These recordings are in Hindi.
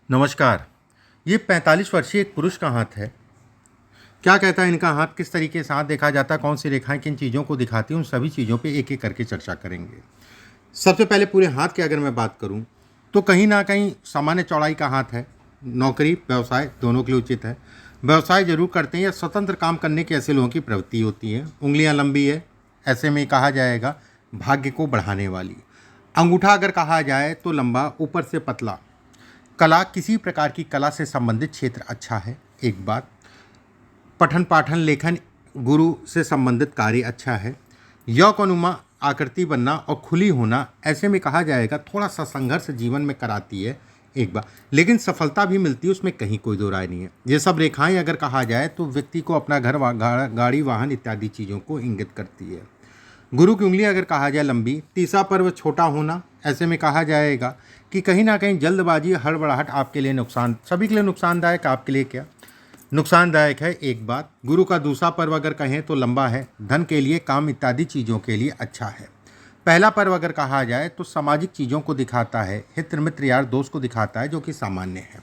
नमस्कार। ये 45 वर्षीय एक पुरुष का हाथ है। क्या कहता है इनका हाथ, किस तरीके से हाथ देखा जाता है, कौन सी रेखाएं किन चीज़ों को दिखाती हैं, उन सभी चीज़ों पे एक एक करके चर्चा करेंगे। सबसे पहले पूरे हाथ की अगर मैं बात करूं तो कहीं ना कहीं सामान्य चौड़ाई का हाथ है। नौकरी व्यवसाय दोनों के लिए उचित है। व्यवसाय जरूर करते हैं या स्वतंत्र काम करने के ऐसे लोगों की प्रवृत्ति होती है। उंगलियां लंबी है, ऐसे में कहा जाएगा भाग्य को बढ़ाने वाली। अंगूठा अगर कहा जाए तो लंबा, ऊपर से पतला। कला, किसी प्रकार की कला से संबंधित क्षेत्र अच्छा है। एक बात, पठन पाठन लेखन गुरु से संबंधित कार्य अच्छा है। यौकनुमा आकृति बनना और खुली होना, ऐसे में कहा जाएगा थोड़ा सा संघर्ष जीवन में कराती है एक बार, लेकिन सफलता भी मिलती है, उसमें कहीं कोई दो राय नहीं है। ये सब रेखाएं अगर कहा जाए तो व्यक्ति को अपना घर गाड़ी वाहन इत्यादि चीज़ों को इंगित करती है। गुरु की उंगली अगर कहा जाए लंबी, तीसरा पर्व छोटा होना, ऐसे में कहा जाएगा कि कहीं ना कहीं जल्दबाजी हड़बड़ाहट आपके लिए नुकसान, सभी के लिए नुकसानदायक, आपके लिए क्या नुकसानदायक है। एक बात, गुरु का दूसरा पर्व अगर कहें तो लंबा है, धन के लिए काम इत्यादि चीज़ों के लिए अच्छा है। पहला पर्व अगर कहा जाए तो सामाजिक चीज़ों को दिखाता है, हित मित्र यार दोस्त को दिखाता है, जो कि सामान्य है।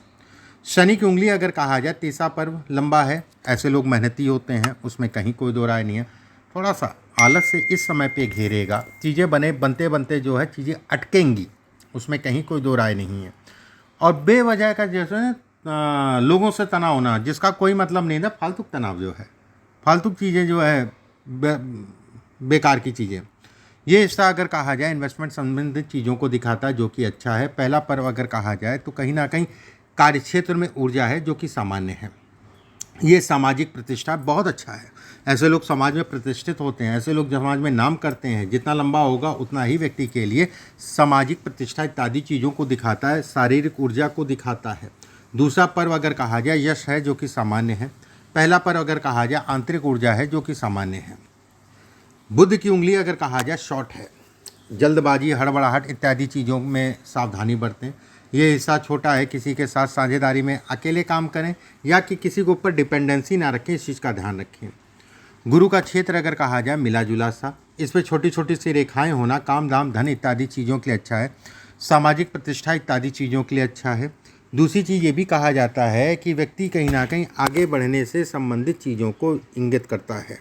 शनि की उंगली अगर कहा जाए, तीसरा पर्व लंबा है, ऐसे लोग मेहनती होते हैं, उसमें कहीं कोई दो राय नहीं है। थोड़ा सा आलस से इस समय पे घेरेगा, चीज़ें बनते बनते जो है चीज़ें अटकेंगी, उसमें कहीं कोई दो राय नहीं है। और बेवजह का जैसे लोगों से तनाव होना, जिसका कोई मतलब नहीं था, फालतू तनाव जो है, फालतू चीज़ें जो है, बेकार की चीज़ें, ये हिस्सा अगर कहा जाए इन्वेस्टमेंट संबंधित चीज़ों को दिखाता है, जो कि अच्छा है। पहला पर्व अगर कहा जाए तो कहीं ना कहीं कार्यक्षेत्र में ऊर्जा है, जो कि सामान्य है। ये सामाजिक प्रतिष्ठा बहुत अच्छा है, ऐसे लोग समाज में प्रतिष्ठित होते हैं, ऐसे लोग समाज में नाम करते हैं। जितना लंबा होगा उतना ही व्यक्ति के लिए सामाजिक प्रतिष्ठा इत्यादि चीज़ों को दिखाता है, शारीरिक ऊर्जा को दिखाता है। दूसरा पर्व अगर कहा जाए यश है, जो कि सामान्य है। पहला पर्व अगर कहा जाए आंतरिक ऊर्जा है, जो कि सामान्य है। बुध की उंगली अगर कहा जाए शॉर्ट है, जल्दबाजी हड़बड़ाहट इत्यादि चीज़ों में सावधानी बरतें। ये हिस्सा छोटा है, किसी के साथ साझेदारी में अकेले काम करें या कि किसी के ऊपर डिपेंडेंसी ना रखें, इस चीज़ का ध्यान रखें। गुरु का क्षेत्र अगर कहा जाए मिला जुला सा, इस पर छोटी छोटी सी रेखाएं होना काम धाम धन इत्यादि चीज़ों के लिए अच्छा है। सामाजिक प्रतिष्ठा इत्यादि चीज़ों के लिए अच्छा है। दूसरी चीज़ ये भी कहा जाता है कि व्यक्ति कहीं ना कहीं आगे बढ़ने से संबंधित चीज़ों को इंगित करता है।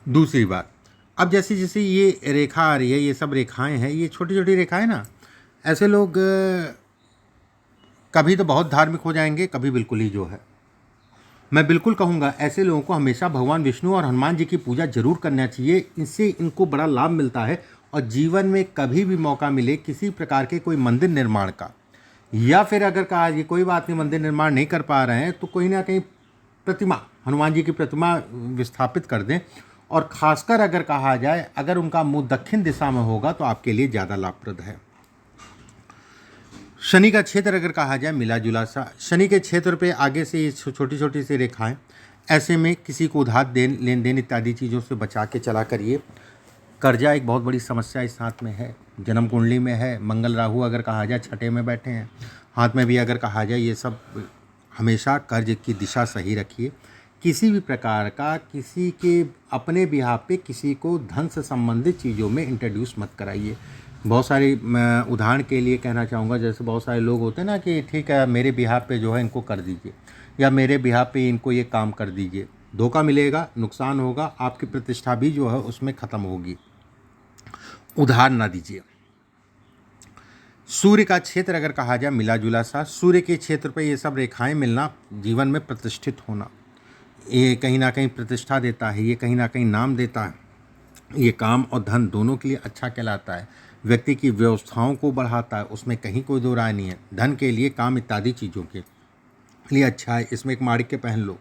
दूसरी बात, अब जैसी जैसी ये रेखा आ रही है, ये सब रेखाएं हैं, ये छोटी छोटी रेखाएं ना, ऐसे लोग कभी तो बहुत धार्मिक हो जाएंगे, कभी बिल्कुल ही जो है, मैं बिल्कुल कहूँगा ऐसे लोगों को हमेशा भगवान विष्णु और हनुमान जी की पूजा जरूर करना चाहिए। इससे इनको बड़ा लाभ मिलता है। और जीवन में कभी भी मौका मिले किसी प्रकार के कोई मंदिर निर्माण का, या फिर अगर कहा कि कोई बात नहीं मंदिर निर्माण नहीं कर पा रहे हैं, तो कोई ना कहीं प्रतिमा, हनुमान जी की प्रतिमा विस्थापित कर दें। और खासकर अगर कहा जाए अगर उनका मुंह दक्षिण दिशा में होगा तो आपके लिए ज़्यादा लाभप्रद है। शनि का क्षेत्र अगर कहा जाए मिला जुला सा, शनि के क्षेत्र पे आगे से ये छोटी छोटी सी रेखाएं, ऐसे में किसी को उधार लेन देन इत्यादि चीज़ों से बचा के चला करिए। कर्जा एक बहुत बड़ी समस्या इस हाथ में है, जन्म कुंडली में है। मंगल राहु अगर कहा जाए छठे में बैठे हैं, हाथ में भी अगर कहा जाए, ये सब हमेशा कर्ज की दिशा सही रखिए। किसी भी प्रकार का किसी के अपने बिहाफ पे किसी को धन से संबंधित चीज़ों में इंट्रोड्यूस मत कराइए। बहुत सारी, मैं उदाहरण के लिए कहना चाहूँगा, जैसे बहुत सारे लोग होते हैं ना कि ठीक है मेरे बिहाफ पे जो है इनको कर दीजिए, या मेरे बिहाफ पे इनको ये काम कर दीजिए। धोखा मिलेगा, नुकसान होगा, आपकी प्रतिष्ठा भी जो है उसमें ख़त्म होगी। उधार ना दीजिए। सूर्य का क्षेत्र अगर कहा जाए मिला जुला सा, सूर्य के क्षेत्र पे ये सब रेखाएं मिलना, जीवन में प्रतिष्ठित होना, ये कहीं ना कहीं प्रतिष्ठा देता है, ये कहीं ना कहीं नाम देता है, ये काम और धन दोनों के लिए अच्छा कहलाता है। व्यक्ति की व्यवस्थाओं को बढ़ाता है, उसमें कहीं कोई दो राय नहीं है। धन के लिए काम इत्यादि चीज़ों के लिए अच्छा है। इसमें एक माणिक्य पहन लो,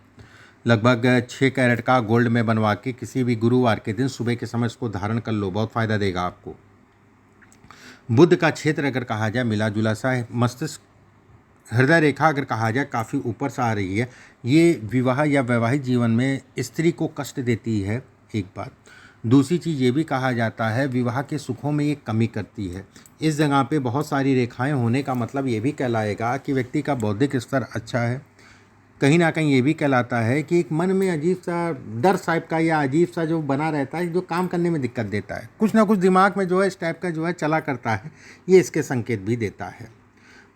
लगभग 6 कैरेट का गोल्ड में बनवा के किसी भी गुरुवार के दिन सुबह के समय इसको धारण कर लो, बहुत फ़ायदा देगा आपको। बुध का क्षेत्र अगर कहा जाए मिला जुला सा है। मस्तिष्क हृदय रेखा अगर कहा जाए काफ़ी ऊपर से आ रही है, ये विवाह या वैवाहिक जीवन में स्त्री को कष्ट देती है, एक बात। दूसरी चीज़ ये भी कहा जाता है विवाह के सुखों में ये कमी करती है। इस जगह पे बहुत सारी रेखाएं होने का मतलब ये भी कहलाएगा कि व्यक्ति का बौद्धिक स्तर अच्छा है। कहीं ना कहीं ये भी कहलाता है कि एक मन में अजीब सा डर टाइप का या अजीब सा जो बना रहता है, जो काम करने में दिक्कत देता है, कुछ ना कुछ दिमाग में जो है इस टाइप का जो है चला करता है, ये इसके संकेत भी देता है।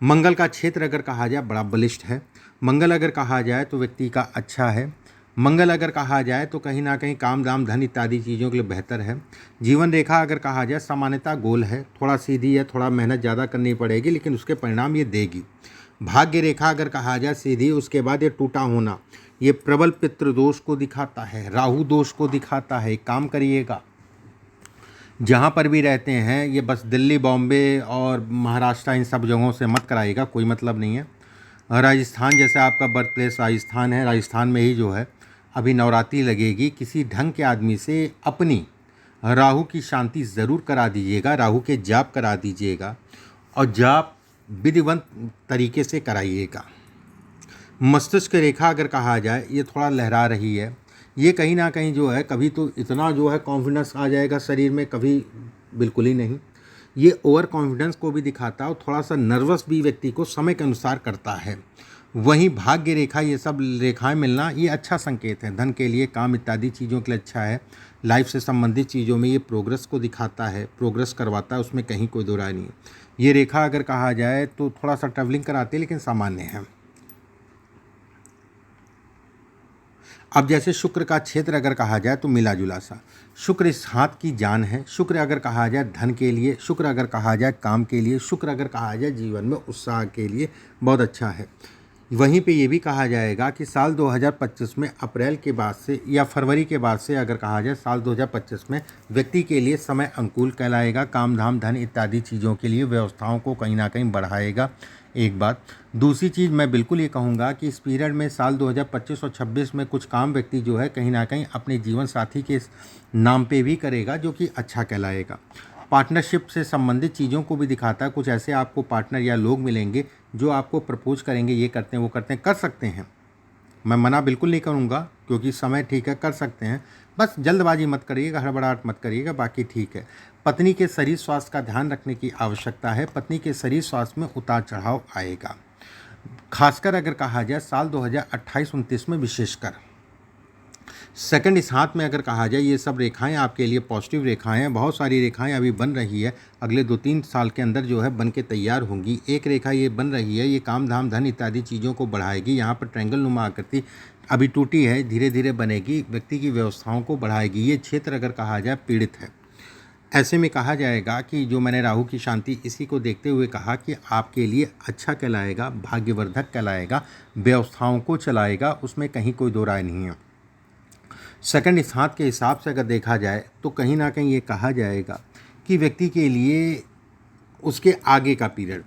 मंगल का क्षेत्र अगर कहा जाए बड़ा बलिष्ठ है। मंगल अगर कहा जाए तो व्यक्ति का अच्छा है। मंगल अगर कहा जाए तो कहीं ना कहीं काम दाम धन इत्यादि चीज़ों के लिए बेहतर है। जीवन रेखा अगर कहा जाए सामान्यतः गोल है, थोड़ा सीधी है, थोड़ा मेहनत ज़्यादा करनी पड़ेगी लेकिन उसके परिणाम ये देगी। भाग्य रेखा अगर कहा जाए सीधी, उसके बाद ये टूटा होना, ये प्रबल पितृदोष को दिखाता है, राहु दोष को दिखाता है। एक काम करिएगा, जहाँ पर भी रहते हैं ये बस दिल्ली बॉम्बे और महाराष्ट्र इन सब जगहों से मत कराइएगा, कोई मतलब नहीं है। राजस्थान जैसे आपका बर्थ प्लेस राजस्थान है, राजस्थान में ही जो है अभी नवरात्रि लगेगी, किसी ढंग के आदमी से अपनी राहु की शांति ज़रूर करा दीजिएगा, राहु के जाप करा दीजिएगा और जाप विधिवत तरीके से कराइएगा। मस्तिष्क रेखा अगर कहा जाए ये थोड़ा लहरा रही है, ये कहीं ना कहीं जो है कभी तो इतना जो है कॉन्फिडेंस आ जाएगा शरीर में, कभी बिल्कुल ही नहीं। ये ओवर कॉन्फिडेंस को भी दिखाता है और थोड़ा सा नर्वस भी व्यक्ति को समय के अनुसार करता है। वहीं भाग्य रेखा, ये सब रेखाएं मिलना ये अच्छा संकेत है, धन के लिए, काम इत्यादि चीज़ों के लिए अच्छा है। लाइफ से संबंधित चीज़ों में ये प्रोग्रेस को दिखाता है, प्रोग्रेस करवाता है, उसमें कहीं कोई दो राय नहीं है। ये रेखा अगर कहा जाए तो थोड़ा सा ट्रैवलिंग कराती है लेकिन सामान्य है। अब जैसे शुक्र का क्षेत्र अगर कहा जाए तो मिला जुला सा, शुक्र इस हाथ की जान है। शुक्र अगर कहा जाए धन के लिए, शुक्र अगर कहा जाए काम के लिए, शुक्र अगर कहा जाए जीवन में उत्साह के लिए बहुत अच्छा है। वहीं पे ये भी कहा जाएगा कि साल 2025 में अप्रैल के बाद से या फरवरी के बाद से अगर कहा जाए साल 2025 में व्यक्ति के लिए समय अनुकूल कहलाएगा। काम धाम धन इत्यादि चीज़ों के लिए व्यवस्थाओं को कहीं ना कहीं बढ़ाएगा। एक बात। दूसरी चीज़ मैं बिल्कुल ये कहूँगा कि इस पीरियड में साल 2025 और 26 में कुछ काम व्यक्ति जो है कहीं ना कहीं अपने जीवन साथी के नाम पे भी करेगा, जो कि अच्छा कहलाएगा। पार्टनरशिप से संबंधित चीज़ों को भी दिखाता है। कुछ ऐसे आपको पार्टनर या लोग मिलेंगे जो आपको प्रपोज करेंगे, ये करते हैं वो करते हैं, कर सकते हैं, मैं मना बिल्कुल नहीं करूँगा क्योंकि समय ठीक है, कर सकते हैं, बस जल्दबाजी मत करिएगा, हड़बड़ाहट मत करिएगा, बाकी ठीक है। पत्नी के शरीर स्वास्थ्य का ध्यान रखने की आवश्यकता है। पत्नी के शरीर स्वास्थ्य में उतार चढ़ाव आएगा, खासकर अगर कहा जाए साल 2028-29 में विशेषकर। सेकंड इस हाथ में अगर कहा जाए ये सब रेखाएं आपके लिए पॉजिटिव रेखाएं हैं। बहुत सारी रेखाएं अभी बन रही है, अगले 2-3 साल के अंदर जो है बन के तैयार होंगी। एक रेखा ये बन रही है, ये काम धाम धन इत्यादि चीज़ों को बढ़ाएगी। यहाँ पर ट्रायंगल नुमा आकृति अभी टूटी है, धीरे धीरे बनेगी, व्यक्ति की व्यवस्थाओं को बढ़ाएगी। ये क्षेत्र अगर कहा जाए पीड़ित है। ऐसे में कहा जाएगा कि जो मैंने राहु की शांति इसी को देखते हुए कहा कि आपके लिए अच्छा कहलाएगा, भाग्यवर्धक कहलाएगा, व्यवस्थाओं को चलाएगा, उसमें कहीं कोई दो राय नहीं है। सेकंड इस हाथ के हिसाब से अगर देखा जाए तो कहीं ना कहीं ये कहा जाएगा कि व्यक्ति के लिए उसके आगे का पीरियड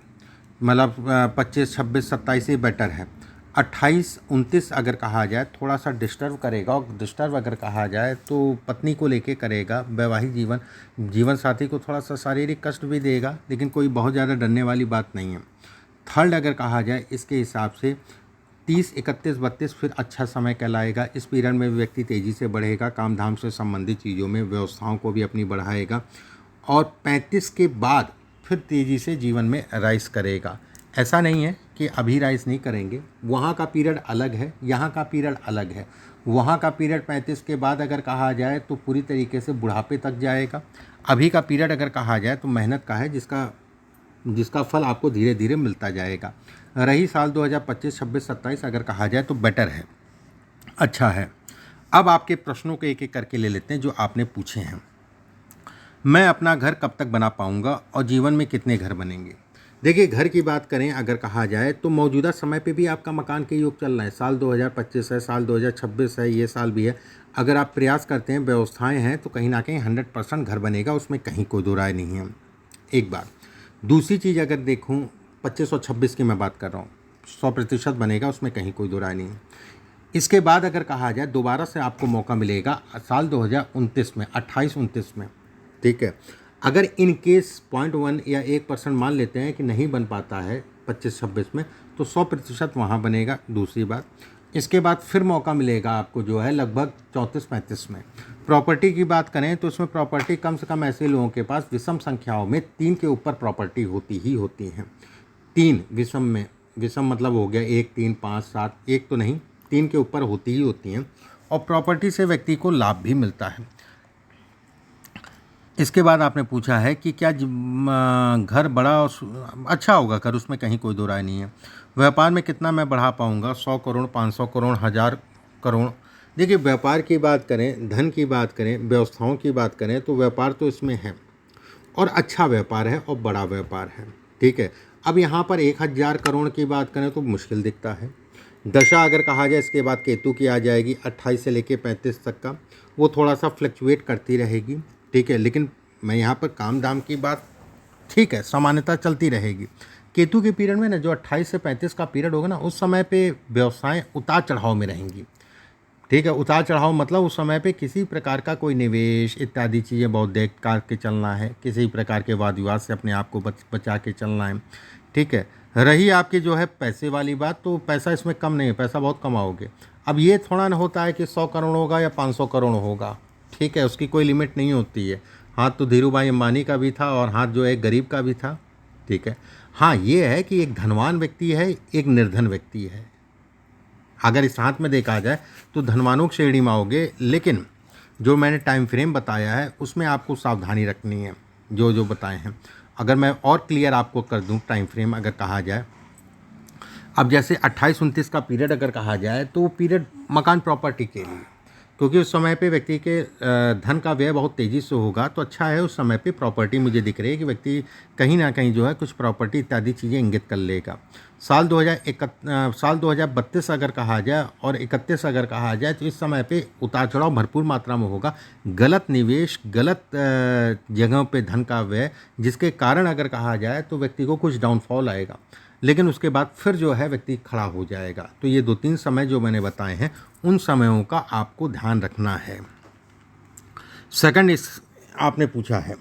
मतलब 25, 26, 27 से बेटर है। 28, 29 अगर कहा जाए थोड़ा सा डिस्टर्ब करेगा, और डिस्टर्ब अगर कहा जाए तो पत्नी को लेके करेगा। वैवाहिक जीवन साथी को थोड़ा सा शारीरिक कष्ट भी देगा, लेकिन कोई बहुत ज़्यादा डरने वाली बात नहीं है। थर्ड अगर कहा जाए इसके हिसाब से 30, 31, 32 फिर अच्छा समय कहलाएगा। इस पीरियड में व्यक्ति तेज़ी से बढ़ेगा, काम धाम से संबंधित चीज़ों में व्यवस्थाओं को भी अपनी बढ़ाएगा, और 35 के बाद फिर तेज़ी से जीवन में राइस करेगा। ऐसा नहीं है कि अभी राइस नहीं करेंगे, वहाँ का पीरियड अलग है, यहाँ का पीरियड अलग है। वहाँ का पीरियड 35 के बाद अगर कहा जाए तो पूरी तरीके से बुढ़ापे तक जाएगा। अभी का पीरियड अगर कहा जाए तो मेहनत का है, जिसका फल आपको धीरे धीरे मिलता जाएगा। रही साल 2025, 26, 27 अगर कहा जाए तो बेटर है, अच्छा है। अब आपके प्रश्नों को एक एक करके ले लेते हैं जो आपने पूछे हैं। मैं अपना घर कब तक बना पाऊंगा और जीवन में कितने घर बनेंगे? देखिए, घर की बात करें अगर कहा जाए तो मौजूदा समय पे भी आपका मकान के योग चल रहा है। साल 2025 है, साल 2026 है, ये साल भी है। अगर आप प्रयास करते हैं, व्यवस्थाएं हैं, तो कहीं ना कहीं 100% घर बनेगा, उसमें कहीं कोई दो राय नहीं है। एक बात। दूसरी चीज़ अगर देखूं 25 और 26 की मैं बात कर रहा हूँ, 100% बनेगा, उसमें कहीं कोई दो राय नहीं है। इसके बाद अगर कहा जाए दोबारा से आपको मौका मिलेगा साल 2029 में, 28-29 में, ठीक है। अगर इन केस 0.1 या 1% मान लेते हैं कि नहीं बन पाता है 25-26 में, तो 100% वहाँ बनेगा। दूसरी बात, इसके बाद फिर मौका मिलेगा आपको जो है लगभग 34-35 में। प्रॉपर्टी की बात करें तो इसमें प्रॉपर्टी कम से कम ऐसे लोगों के पास विषम संख्याओं में 3 के ऊपर प्रॉपर्टी होती ही होती हैं। 3 विषम में, विषम मतलब हो गया 1, 3, 5, 7, एक तो नहीं, 3 के ऊपर होती ही होती हैं, और प्रॉपर्टी से व्यक्ति को लाभ भी मिलता है। इसके बाद आपने पूछा है कि क्या घर बड़ा और अच्छा होगा घर, उसमें कहीं कोई दो राय नहीं है। व्यापार में कितना मैं बढ़ा पाऊंगा, 100 करोड़, 500 करोड़, 1000 करोड़। देखिए, व्यापार की बात करें, धन की बात करें, व्यवस्थाओं की बात करें तो व्यापार तो इसमें है और अच्छा व्यापार है और बड़ा व्यापार है। ठीक है। अब यहाँ पर 1000 करोड़ की बात करें तो मुश्किल दिखता है। दशा अगर कहा जाए, इसके बाद केतु की आ जाएगी 28 से लेके 35 तक का, वो थोड़ा सा फ्लक्चुएट करती रहेगी। ठीक है। लेकिन मैं यहाँ पर काम धाम की बात, ठीक है, सामान्यता चलती रहेगी। केतु के पीरियड में ना, जो 28 से 35 का पीरियड होगा ना, उस समय पे व्यवसाय उतार चढ़ाव में रहेंगी। ठीक है। उतार चढ़ाव मतलब उस समय पे किसी प्रकार का कोई निवेश इत्यादि चीज़ें बहुत देख के चलना है, किसी प्रकार के वाद विवाद से अपने आप को बचा के चलना है। ठीक है। रही आपकी जो है पैसे वाली बात, तो पैसा इसमें कम नहीं है, पैसा बहुत कमाओगे। अब ये थोड़ा ना होता है कि 100 करोड़ होगा या 500 करोड़ होगा। ठीक है। उसकी कोई लिमिट नहीं होती है। हाथ तो धीरू भाई अंबानी का भी था और हाथ जो है गरीब का भी था। ठीक है। हाँ, ये है कि एक धनवान व्यक्ति है, एक निर्धन व्यक्ति है। अगर इस हाथ में देखा जाए तो धनवानों की श्रेणी में आओगे, लेकिन जो मैंने टाइम फ्रेम बताया है उसमें आपको सावधानी रखनी है, जो जो बताए हैं। अगर मैं और क्लियर आपको कर दूं टाइम फ्रेम अगर कहा जाए, अब जैसे 28-29 का पीरियड अगर कहा जाए तो वो पीरियड मकान प्रॉपर्टी के लिए, क्योंकि उस समय पे व्यक्ति के धन का व्यय बहुत तेज़ी से होगा, तो अच्छा है उस समय पे प्रॉपर्टी मुझे दिख रही है कि व्यक्ति कहीं ना कहीं जो है कुछ प्रॉपर्टी इत्यादि चीज़ें इंगित कर लेगा। साल 2032 अगर कहा जाए और 31 अगर कहा जाए तो इस समय पे उतार चढ़ाव भरपूर मात्रा में होगा। गलत निवेश, गलत जगहों पे धन का व्यय, जिसके कारण अगर कहा जाए तो व्यक्ति को कुछ डाउनफॉल आएगा, लेकिन उसके बाद फिर जो है व्यक्ति खड़ा हो जाएगा। तो ये 2-3 समय जो मैंने बताए हैं, उन समयों का आपको ध्यान रखना है। सेकंड, इस आपने पूछा है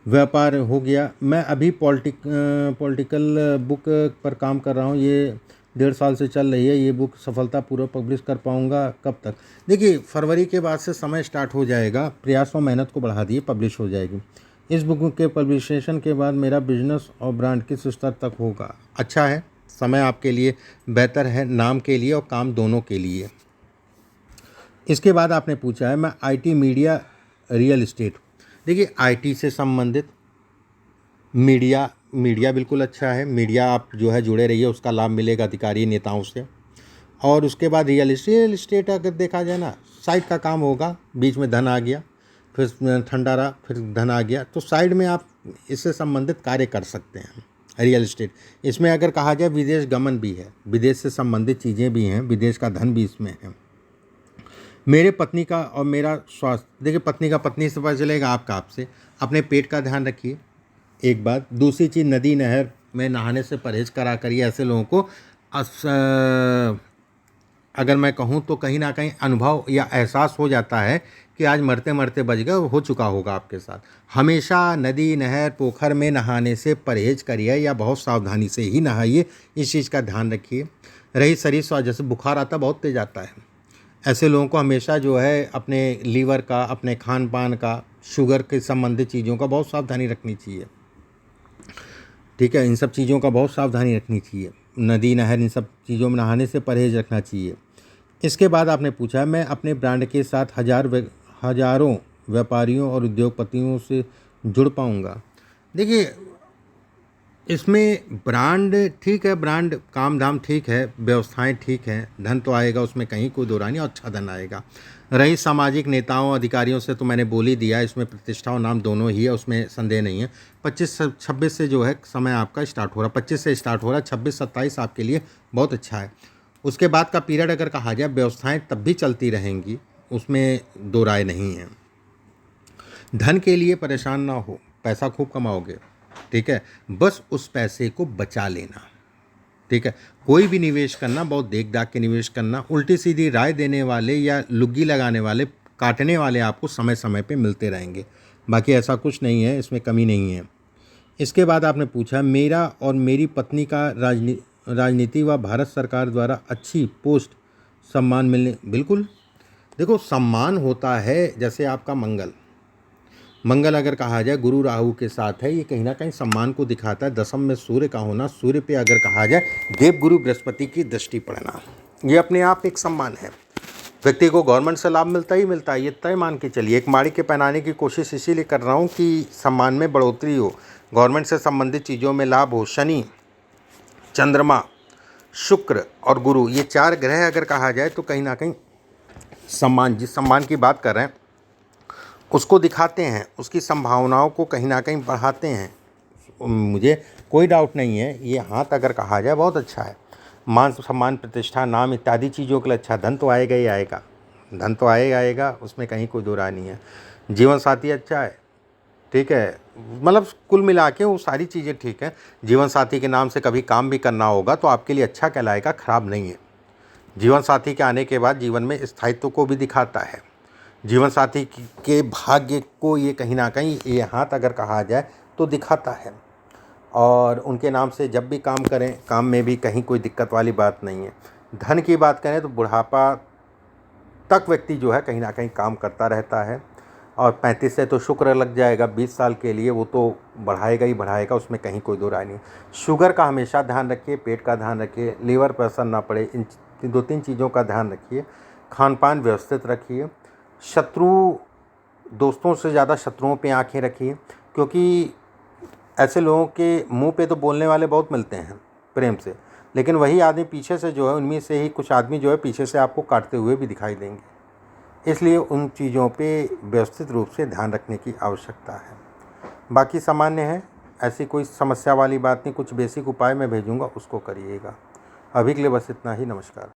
व्यापार हो गया। मैं अभी पॉलिटिकल बुक पर काम कर रहा हूँ, ये 1.5 साल से चल रही है। ये बुक सफलतापूर्वक पब्लिश कर पाऊँगा कब तक? देखिए, फरवरी के बाद से समय स्टार्ट हो जाएगा, प्रयास और मेहनत को बढ़ा दिए, पब्लिश हो जाएगी। इस बुक के पब्लिकेशन के बाद मेरा बिजनेस और ब्रांड किस स्तर तक होगा? अच्छा है, समय आपके लिए बेहतर है, नाम के लिए और काम दोनों के लिए। इसके बाद आपने पूछा है मैं आईटी, मीडिया, रियल एस्टेट। देखिए, आईटी से संबंधित मीडिया बिल्कुल अच्छा है। मीडिया आप जो है जुड़े रहिए, उसका लाभ मिलेगा अधिकारी नेताओं से। और उसके बाद रियल एस्टेट अगर देखा जाए ना, साइड का काम होगा, बीच में धन आ गया, फिर ठंडा रहा, फिर धन आ गया, तो साइड में आप इससे संबंधित कार्य कर सकते हैं। रियल एस्टेट, इसमें अगर कहा जाए विदेश गमन भी है, विदेश से संबंधित चीज़ें भी हैं, विदेश का धन भी इसमें है। मेरे पत्नी का और मेरा स्वास्थ्य, देखिए पत्नी का पत्नी से पता चलेगा, आपका आपसे। अपने पेट का ध्यान रखिए, एक बात। दूसरी चीज़, नदी नहर में नहाने से परहेज करा करिए। ऐसे लोगों को अगर मैं कहूँ तो कहीं ना कहीं अनुभव या एहसास हो जाता है कि आज मरते मरते बच गए, हो चुका होगा आपके साथ। हमेशा नदी नहर पोखर में नहाने से परहेज करिए या बहुत सावधानी से ही नहाइए, इस चीज़ का ध्यान रखिए। रही शरीर स्वास्थ्य, जैसे बुखार आता बहुत तेज आता है, ऐसे लोगों को हमेशा जो है अपने लीवर का, अपने खान पान का, शुगर के संबंधित चीज़ों का बहुत सावधानी रखनी चाहिए। ठीक है। इन सब चीज़ों का बहुत सावधानी रखनी चाहिए। नदी नहर इन सब चीज़ों में नहाने से परहेज रखना चाहिए। इसके बाद आपने पूछा मैं अपने ब्रांड के साथ हजारों व्यापारियों और उद्योगपतियों से जुड़ पाऊंगा। देखिए, इसमें ब्रांड ठीक है, ब्रांड काम धाम ठीक है, व्यवस्थाएं ठीक हैं, धन तो आएगा, उसमें कहीं कोई दो राय नहीं, और अच्छा धन आएगा। रही सामाजिक नेताओं अधिकारियों से तो मैंने बोल ही दिया, इसमें प्रतिष्ठा और नाम दोनों ही है, उसमें संदेह नहीं है। 25-26 से जो है समय आपका स्टार्ट हो रहा, 25 से स्टार्ट हो रहा, 26-27 आपके लिए बहुत अच्छा है। उसके बाद का पीरियड अगर कहा जाए, व्यवस्थाएं तब भी चलती रहेंगी, उसमें दो राय नहीं है। धन के लिए परेशान ना हो, पैसा खूब कमाओगे। ठीक है। बस उस पैसे को बचा लेना। ठीक है। कोई भी निवेश करना बहुत देख दाख के निवेश करना। उल्टी सीधी राय देने वाले या लुग्गी लगाने वाले, काटने वाले आपको समय समय पे मिलते रहेंगे। बाकी ऐसा कुछ नहीं है, इसमें कमी नहीं है। इसके बाद आपने पूछा मेरा और मेरी पत्नी का राजनीति व भारत सरकार द्वारा अच्छी पोस्ट सम्मान मिलने। बिल्कुल, देखो सम्मान होता है, जैसे आपका मंगल अगर कहा जाए गुरु राहु के साथ है, ये कहीं ना कहीं सम्मान को दिखाता है। दशम में सूर्य का होना, सूर्य पे अगर कहा जाए देव गुरु बृहस्पति की दृष्टि पड़ना, ये अपने आप एक सम्मान है। व्यक्ति को गवर्नमेंट से लाभ मिलता ही मिलता है, ये तय मान के चलिए। एक माड़ी के पहनाने की कोशिश इसीलिए कर रहा हूँ कि सम्मान में बढ़ोतरी हो, गवर्नमेंट से संबंधित चीज़ों में लाभ हो। शनि, चंद्रमा, शुक्र और गुरु, ये 4 ग्रह अगर कहा जाए तो कहीं ना कहीं सम्मान, जिस सम्मान की बात कर रहे हैं उसको दिखाते हैं, उसकी संभावनाओं को कहीं ना कहीं बढ़ाते हैं। मुझे कोई डाउट नहीं है, ये हाथ अगर कहा जाए बहुत अच्छा है। मान सम्मान, प्रतिष्ठा, नाम इत्यादि चीज़ों के लिए अच्छा। धन तो आएगा ही आएगा, धन तो आएगा, उसमें कहीं कोई दो राय नहीं है। जीवन साथी अच्छा है, ठीक है, मतलब कुल मिला के वो सारी चीज़ें ठीक है। जीवन साथी के नाम से कभी काम भी करना होगा तो आपके लिए अच्छा कहलाएगा, खराब नहीं है। जीवन साथी के आने के बाद जीवन में स्थायित्व को भी दिखाता है। जीवन साथी के भाग्य को ये कहीं ना कहीं ये हाथ अगर कहा जाए तो दिखाता है। और उनके नाम से जब भी काम करें, काम में भी कहीं कोई दिक्कत वाली बात नहीं है। धन की बात करें तो बुढ़ापा तक व्यक्ति जो है कहीं ना कहीं काम करता रहता है। और 35 से तो शुक्र लग जाएगा 20 साल के लिए, वो तो बढ़ाएगा ही बढ़ाएगा, उसमें कहीं कोई दो राय नहीं। शुगर का हमेशा ध्यान रखिए, पेट का ध्यान रखिए, लीवर पर असर ना पड़े, इन 2-3 चीज़ों का ध्यान रखिए। खान पान व्यवस्थित रखिए। शत्रु, दोस्तों से ज़्यादा शत्रुओं पे आंखें रखिए, क्योंकि ऐसे लोगों के मुंह पे तो बोलने वाले बहुत मिलते हैं प्रेम से, लेकिन वही आदमी पीछे से जो है, उनमें से ही कुछ आदमी जो है पीछे से आपको काटते हुए भी दिखाई देंगे। इसलिए उन चीज़ों पे व्यवस्थित रूप से ध्यान रखने की आवश्यकता है। बाकी सामान्य है, ऐसी कोई समस्या वाली बात नहीं। कुछ बेसिक उपाय मैं भेजूँगा, उसको करिएगा। अभी के लिए बस इतना ही। नमस्कार।